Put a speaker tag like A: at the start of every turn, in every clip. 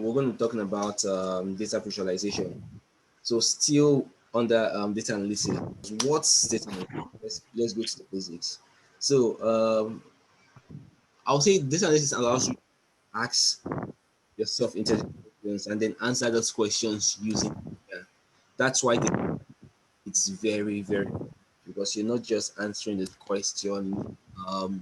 A: We're going to be talking about data visualization. So still under data analysis. What's data analysis? Let's go to the basics. So I'll say data analysis allows you to ask yourself intelligent questions and then answer those questions using data. That's why it's very, very because you're not just answering the question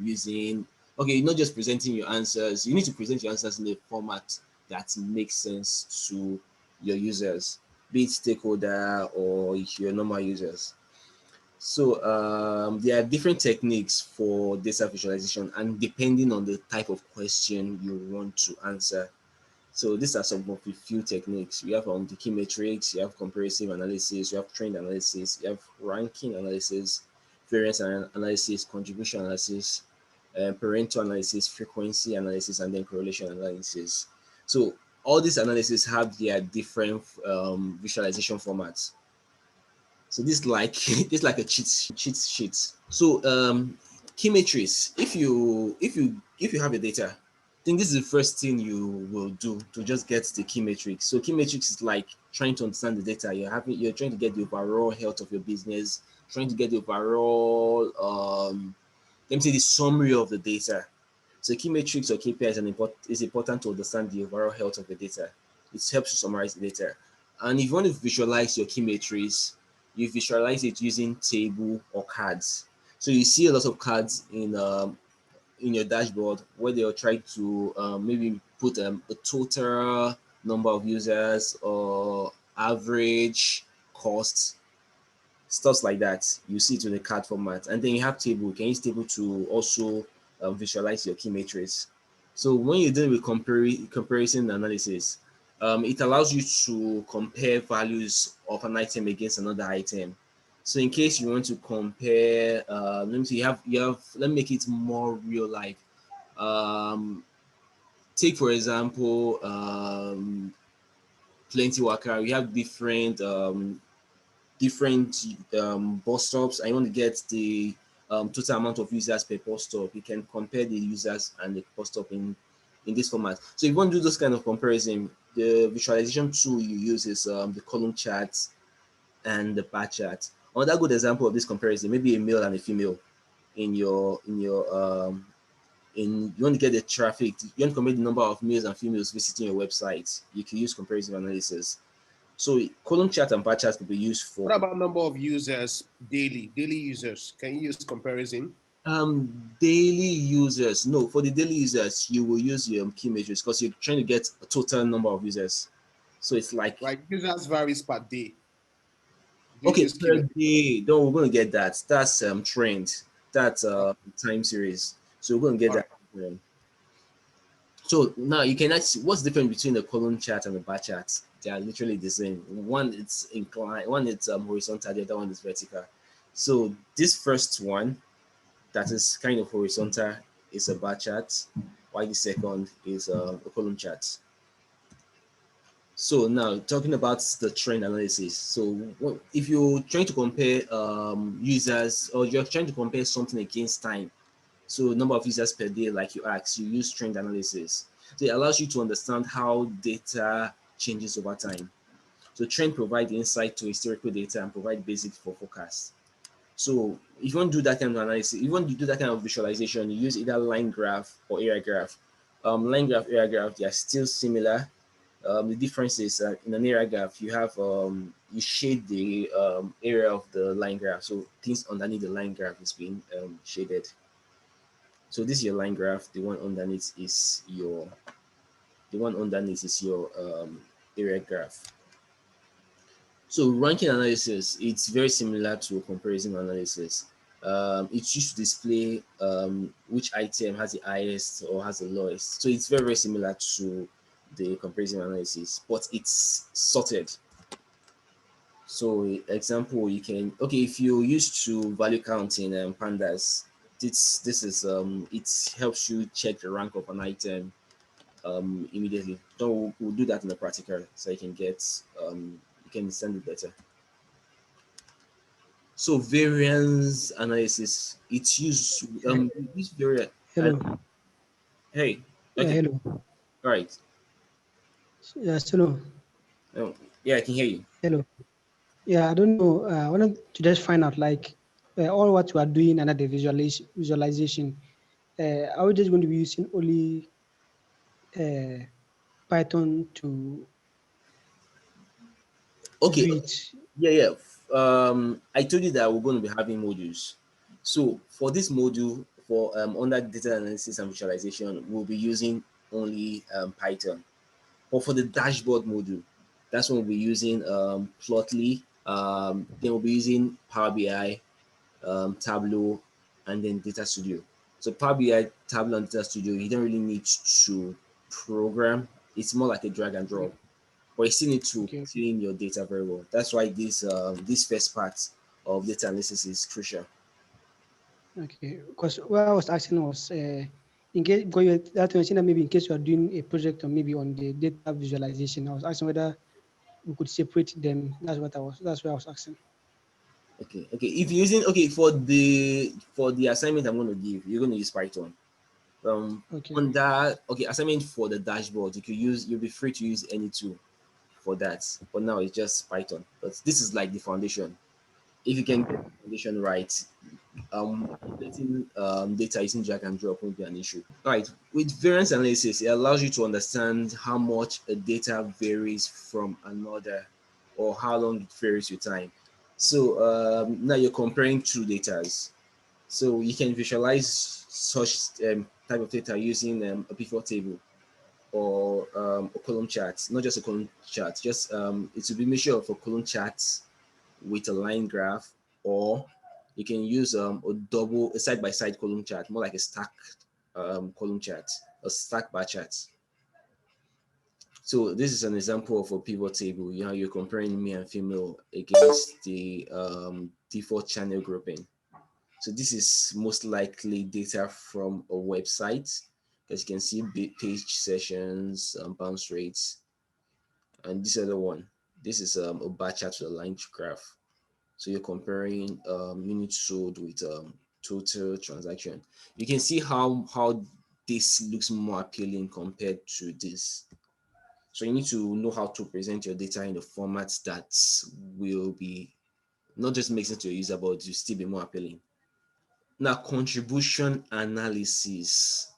A: using okay, you're not just presenting your answers. You need to present your answers in a format that makes sense to your users, be it stakeholder or your normal users. So there are different techniques for data visualization, and depending on the type of question you want to answer. So these are some of the few techniques. We have the key metrics, you have comparative analysis, you have trend analysis, you have ranking analysis, variance analysis, contribution analysis, parental analysis, frequency analysis, and then correlation analysis. So all these analyses have their different visualization formats. So this like this like a cheat sheet. So key metrics. If you have your data, I think this is the first thing you will do to just get the key metrics. So key metrics is like trying to understand the data. You're trying to get the overall health of your business, trying to get the overall let me say the summary of the data. So key metrics or KPI is important to understand the overall health of the data. It helps you summarize the data. And if you want to visualize your key metrics, you visualize it using table or cards. So you see a lot of cards in your dashboard where they'll try to maybe put a total number of users or average cost, stuff like that. You see it in the card format, and then you have table. You can use table to also visualize your key metrics. So when you're doing with comparison analysis, it allows you to compare values of an item against another item. So in case you want to compare, let me see, you have. Let me make it more real life. Um, Take for example, Plenty Worker. We have different bus stops and you want to get the total amount of users per bus stop, you can compare the users and the bus stop in this format. So if you want to do those kind of comparison, the visualization tool you use is the column chart and the bar chart. Another good example of this comparison, maybe a male and a female in you want to get the traffic, you want to compare the number of males and females visiting your website, you can use comparative analysis. So column chart and bar chart can be used for
B: What about number of users daily? Daily users. Can you use comparison?
A: daily users. No, for the daily users, you will use your key measures because you're trying to get a total number of users. So it's like
B: Right. Users varies per day. Do you
A: okay,
B: use key
A: per
B: metric?
A: day. Don't we're gonna get that. That's trend. That's time series. So we're gonna get
B: All right.
A: that. So now you can actually what's the difference between the column chart and the bar chart? They are literally the same. One it's inclined, one it's horizontal, the other one is vertical. So this first one that is kind of horizontal is a bar chart, while the second is a column chart. So now talking about the trend analysis. So if you're trying to compare users or you're trying to compare something against time, so number of users per day, like you asked, you use trend analysis. So it allows you to understand how data changes over time. So trend provide insight to historical data and provide basics for forecast. So if you want to do that kind of analysis, if you want to do that kind of visualization, you use either line graph or area graph. Line graph, area graph, they are still similar. The difference is in an area graph, you shade the area of the line graph. So things underneath the line graph is being shaded. So this is your line graph. The one underneath is your area graph. So ranking analysis, it's very similar to comparison analysis. It's used to display which item has the highest or has the lowest. So it's very, very similar to the comparison analysis, but it's sorted. So example, you can okay if you used to value counting pandas, this is it helps you check the rank of an item immediately. So we'll do that in the practical so you can understand it better. So variance analysis, it's used use variance.
C: Hello.
A: Hey,
C: Yeah,
A: okay,
C: hello.
A: all right.
C: Yes, hello.
A: Oh, yeah, I can hear you.
C: Hello. Yeah, I don't know. I wanted to just find out like all what you are doing under the visualization. Are we just going to be using only uh, Python to do
A: Okay.
C: it?
A: Yeah, yeah. I told you that we're going to be having modules. So for this module, for under data analysis and visualization, we'll be using only Python. But for the dashboard module, that's when we'll be using Plotly. Then we'll be using Power BI, Tableau, and then Data Studio. So Power BI, Tableau, and Data Studio, you don't really need to program. It's more like a drag and drop, but you still need to
C: Okay, okay,
A: clean your data very well. That's why this first part of data analysis is crucial.
C: okay. Because what I was asking was, in case because that you mentioned that maybe in case you are doing a project or maybe on the data visualization, I was asking whether we could separate them. That's what I was. That's what I was asking.
A: Okay, okay. If you're using for the assignment I'm going to give, you're going to use Python.
C: Okay,
A: On that, okay, assignment for the dashboard, you could use. You'll be free to use any tool for that. But now it's just Python. But this is like the foundation. If you can get the foundation right, getting data using drag and drop won't be an issue. All right, with variance analysis, it allows you to understand how much a data varies from another or how long it varies with time. So now you're comparing two datas. So you can visualize such type of data using a pivot table or a column chart, not just a column chart, just it will be measure of a column chart with a line graph, or you can use a side-by-side column chart, more like a stacked column chart, a stack bar chart. So this is an example of a pivot table. You know, you're comparing male and female against the default channel grouping. So this is most likely data from a website, because you can see page sessions, bounce rates, and this other one. This is a bar chart with a line graph. So you're comparing units sold with total transaction. You can see how this looks more appealing compared to this. So you need to know how to present your data in a format that will be not just makes sense to your user, but will still be more appealing. Now, contribution analysis.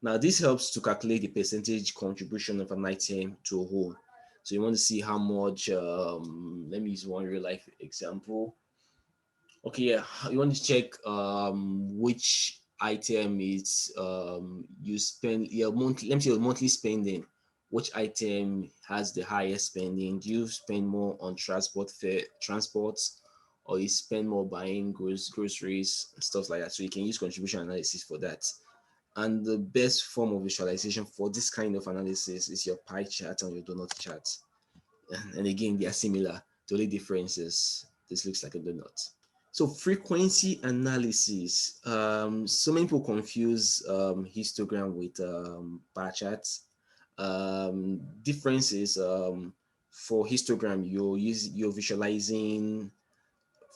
A: Now, this helps to calculate the percentage contribution of an item to a whole. So you want to see how much, let me use one real life example. Okay, yeah, you want to check which item is you spend your monthly, let me say your monthly spending. Which item has the highest spending? Do you spend more on transports, or you spend more buying groceries and stuff like that? So you can use contribution analysis for that. And the best form of visualization for this kind of analysis is your pie chart and your donut chart. And again, they are similar. The only difference is this looks like a donut. So frequency analysis. So many people confuse histogram with bar charts. Difference is for histogram, you're visualizing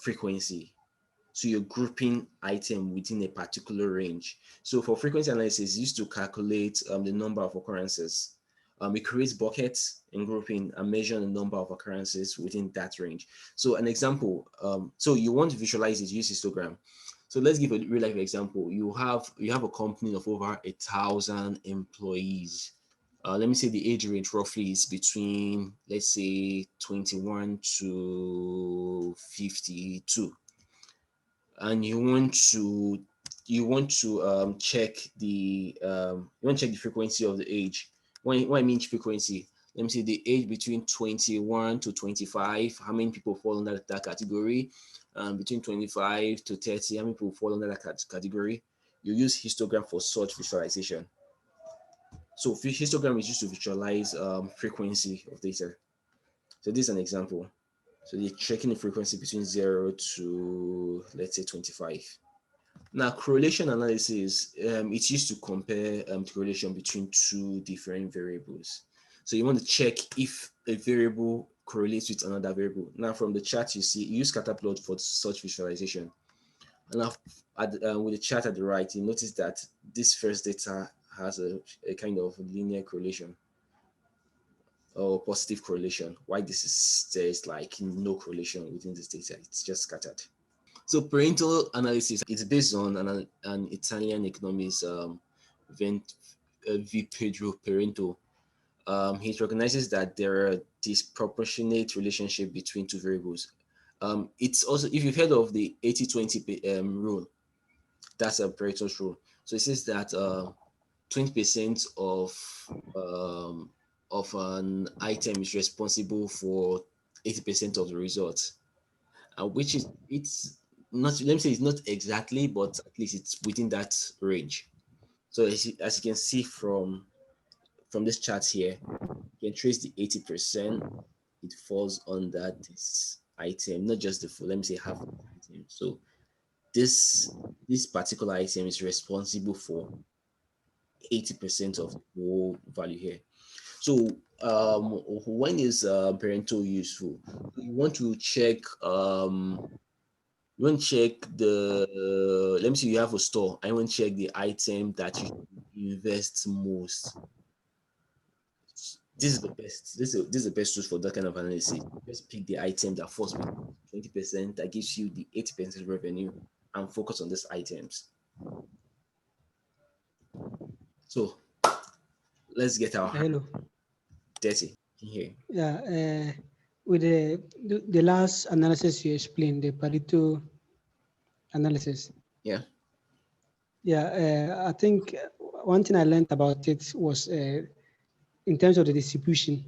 A: frequency. So you're grouping item within a particular range. So for frequency analysis, you used to calculate the number of occurrences. It creates buckets in grouping and measure the number of occurrences within that range. So an example, so you want to visualize it, use histogram. So let's give a real life example. You have a company of over 1,000 employees. Let me say the age range roughly is between, let's say, 21 to 52, and you want to check the frequency of the age. When I mean frequency, let me see the age between 21 to 25. How many people fall under that category? Between 25 to 30, how many people fall under that category? You use histogram for such visualization. So histogram is used to visualize frequency of data. So this is an example. So you're checking the frequency between 0 to, let's say, 25. Now, correlation analysis, it's used to compare the correlation between two different variables. So you want to check if a variable correlates with another variable. Now, from the chart, you see, you use scatterplot for such visualization. And now, with the chart at the right, you notice that this first data has a kind of linear correlation. or positive correlation. Why there's like no correlation within this data. It's just scattered. So parental analysis is based on an Italian economist, V. Pedro Parento. He recognizes that there are disproportionate relationship between two variables. It's also, if you've heard of the 80-20 rule, that's a Pareto's rule. So it says that 20% of an item is responsible for 80% of the results, which is, it's not, let me say it's not exactly, but at least it's within that range. So as you can see from this chart here, you can trace the 80%. It falls under this item, not just the full, let me say half of the item. So this particular item is responsible for 80% of the whole value here. So when is parental useful? You want to check you want to check the, let me see, you have a store. I want to check the item that you invest most. This is the best. This is the best tool for that kind of analysis. Just pick the item that falls with 20%, that gives you the 80% revenue, and focus on these items. So let's get our
C: Hello.
A: dirty here.
C: Yeah. With the last analysis you explained, the Pareto analysis.
A: Yeah.
C: Yeah. I think one thing I learned about it was in terms of the distribution.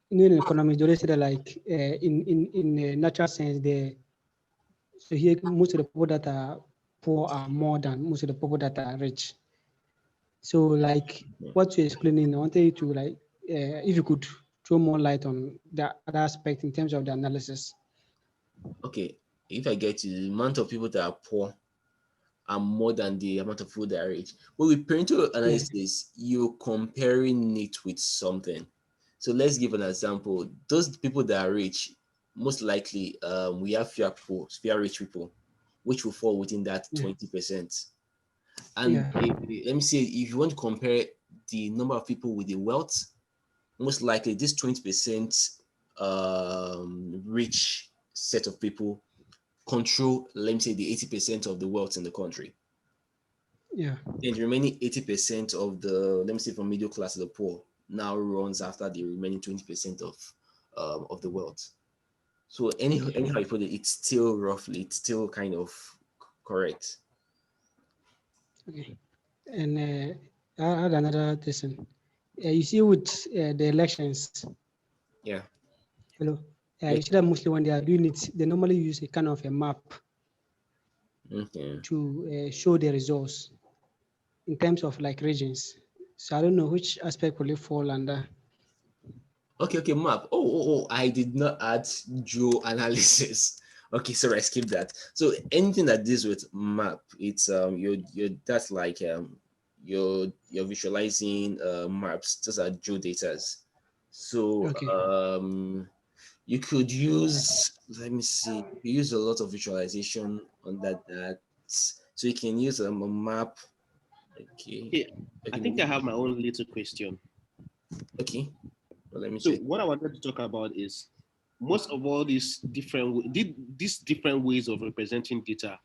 C: You know, in economics, they always say that, like, in a natural sense, so here most of the people that are poor are more than most of the people that are rich. So, like, what you're explaining, I wanted you to, like, if you could throw more light on that other aspect in terms of the analysis.
A: Okay, if I get you, the amount of people that are poor are more than the amount of people that are rich. But with parental analysis, you're comparing it with something. So let's give an example. Those people that are rich, most likely, we have fewer people, fewer rich people, which will fall within that 20%. And let me say, if you want to compare the number of people with the wealth, most likely this 20% rich set of people control, let me say, the 80% of the wealth in the country.
C: Yeah.
A: And the remaining 80% of the, let me say, from middle class to the poor, now runs after the remaining 20% of the wealth. So anyhow you put it, it's still roughly, it's still kind of correct.
C: Okay. And I had another question. You see, with the elections.
A: Yeah.
C: Hello. You see that mostly when they are doing it, they normally use a kind of a map to show the results in terms of, like, regions. So I don't know which aspect will it fall under.
A: Okay, map. I did not add geo analysis. Okay, sorry, I skipped that. So anything that deals with map, it's you're that's like you're visualizing maps. Those are geodatas. So you could use, let me see, you use a lot of visualization on that. So you can use a map. Okay.
B: Yeah, I think I have my own little question.
A: Okay. Well, let me
B: So
A: check.
B: what I wanted to talk about is most of all these different ways of representing data,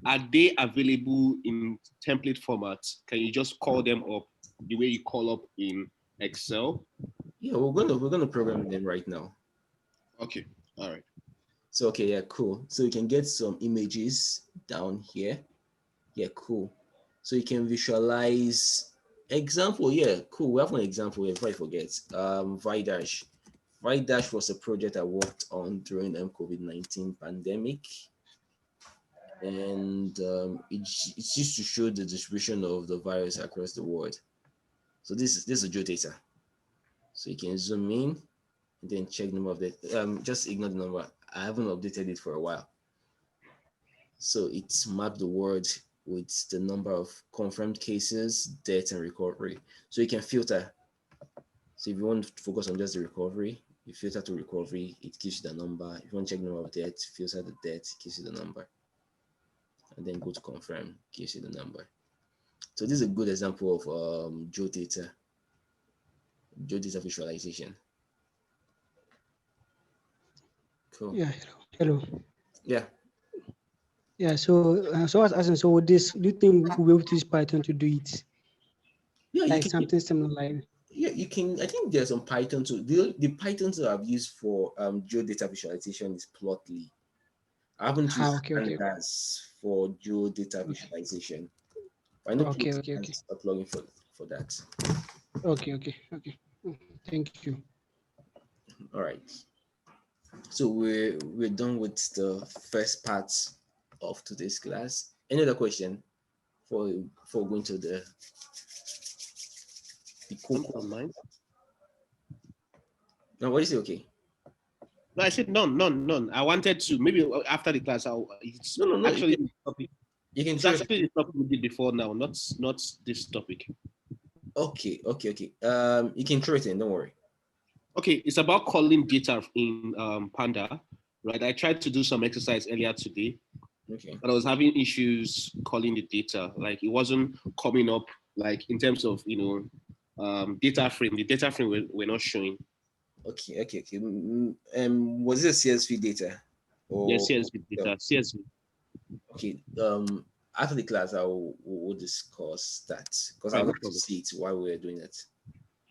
B: are they available in template formats? Can you just call them up the way you call up in Excel?
A: Yeah, we're gonna program them right now.
B: Okay, all right.
A: So okay, yeah, cool. So you can get some images down here. Yeah, cool. So you can visualize example. Yeah, cool. We have an example here before I forget. Vidash. Vidash was a project I worked on during the COVID-19 pandemic. And it's used to show the distribution of the virus across the world. So this is geodata. So you can zoom in and then check the number of the, just ignore the number. I haven't updated it for a while. So it's mapped the world with the number of confirmed cases, deaths, and recovery. So you can filter. So if you want to focus on just the recovery, you filter to recovery, it gives you the number. If you want to check the number of deaths, filter the death, gives you the number. And then go to confirm, gives you the number. So this is a good example of geodata. geodata visualization. Cool.
C: Yeah, hello.
A: Yeah.
C: Yeah, so I was asking, so with this, do you think we'll be able to use Python to do it?
A: Yeah, you
C: Like
A: can.
C: something similar like
A: Yeah, you can. I think there's some Python too. The Python that I've used for geodata visualization is Plotly. I haven't used
C: okay, okay,
A: Pandas for geodata
C: okay,
A: visualization. I know
C: okay,
A: Plotly
C: okay, okay,
A: has a plugin for that.
C: okay, okay, okay. Thank you.
A: All right. So we're done with the first part of today's class. Any other question for going to the
B: None
A: cocoa?
B: from mine.
A: No, what is it? Okay.
B: No, I said none, none, none. I wanted to maybe after the class. It's
A: No, no, no.
B: actually the topic.
A: You can
B: It's
A: throw it.
B: actually the topic we did before now, not this topic.
A: Okay, okay, okay. You can throw it in. Don't worry.
B: Okay, it's about calling data in Panda, right? I tried to do some exercise earlier today,
A: Okay.
B: but I was having issues calling the data. Like it wasn't coming up, like in terms of data frame. The data frame we're not showing.
A: Okay, okay, okay. Was it a CSV data?
B: Yes,
A: Or
B: CSV data, CSV.
A: okay. After the class, we'll discuss that because
B: All
A: I'd
B: right, no
A: like to
B: problem.
A: see it while we're doing it.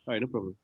B: All right, no problem.